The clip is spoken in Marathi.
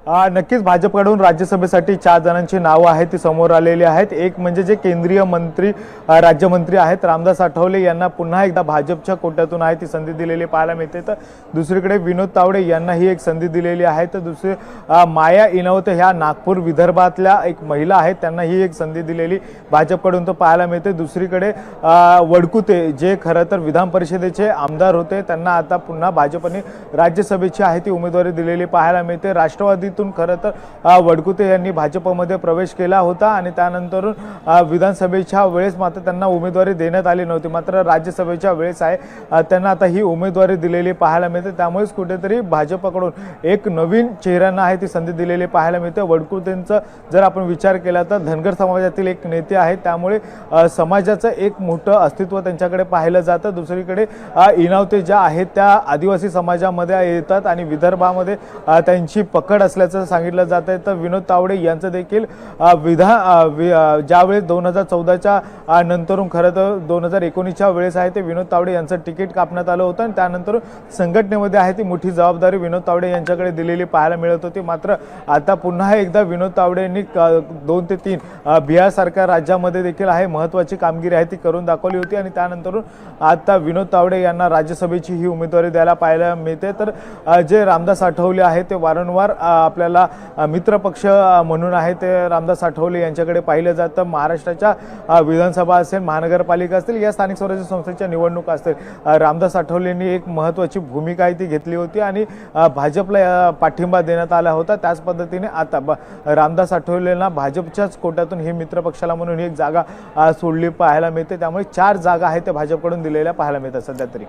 नक्कीच भाजपकडून राज्यसभेसाठी 4 जणांची नावं आहेत ती समोर आलेली आहेत। एक म्हणजे जे केंद्रीय मंत्री राज्यमंत्री आहेत रामदास आठवले यांना पुन्हा एकदा भाजपच्या कोट्यातून आहे ती संधी दिलेली पाहायला मिळते। तर दुसरीकडे विनोद तावडे यांनाही एक संधी दिलेली आहे। तर दुसरी माया इनावते ह्या नागपूर विदर्भातल्या एक महिला आहेत, त्यांना ही एक संधी दिलेली भाजपकडून तो पाहायला मिळते। दुसरीकडे वडकुते जे खरं तर विधान परिषदेचे आमदार होते, त्यांना आता पुन्हा भाजपने राज्यसभेची आहे ती उमेदवारी दिलेली पाहायला मिळते। राष्ट्रवादीतून खरं तर वडकुते यांनी भाजपमध्ये प्रवेश केला होता आणि त्यानंतर विधानसभेच्या वेळेस मात्र त्यांना उमेदवारी देण्यात आली नव्हती, मात्र राज्यसभेच्या वेळेस आहे त्यांना आता ही उमेदवारी दिलेली पाहायला मिळते। त्यामुळेच कुठेतरी भाजपकडून एक नवीन चेहऱ्यांना आहे ती संधी दिलेली पाहायला मिळते। वडकुतेंचा जर आपण विचार केला तर धनगर समाजातील एक नेते आहेत, त्यामुळे समाजाचं एक मोठं अस्तित्व त्यांच्याकडे पाहिलं जातं। दुसरीकडे इनावते ज्या आहेत त्या आदिवासी समाजामध्ये येतात आणि विदर्भामध्ये त्यांची पकड असल्याचं सांगितलं जात आहे। तर विनोद तावडे यांचं देखील ज्यावेळेस 2014च्या नंतरून खरं तर 2019च्या वेळेस आहे ते विनोद तावडे यांचं तिकीट कापण्यात आलं होतं आणि त्यानंतर संघटनेमध्ये आहे ती मोठी जबाबदारी विनोद तावडे यांच्याकडे दिलेली पाहायला मिळत होती। मात्र आता पुन्हा एकदा विनोद तावडे यांनी 2 ते 3 बिहार सारख्या राज्यामध्ये देखील आहे महत्त्वाची कामगिरी आहे ती करून दाखवली होती आणि त्यानंतर आता विनोद तावडे यांना राज्यसभेची ही उमेदवारी द्यायला पाहायला मिळते। तर जे रामदास आठवले आहे ते वारंवार आपल्याला मित्रपक्ष म्हणून आहे ते रामदास आठवले यांच्याकडे पाहिलं जातं। महाराष्ट्राच्या विधानसभा असेल, महानगरपालिका असतील, या स्थानिक स्वराज्य संस्थेच्या निवडणुका असतील, रामदास आठवलेंनी एक महत्त्वाची भूमिका आहे ती घेतली होती आणि भाजपला पाठिंबा देण्यात आला होता। त्याच पद्धतीने आता रामदास आठवलेंना भाजपच्याच कोट्यातून ही मित्रपक्षाला म्हणून एक जागा सोडली पाहायला मिळते। त्यामुळे 4 जागा आहेत त्या भाजपकडून दिलेल्या पाहायला मिळतात सध्या तरी।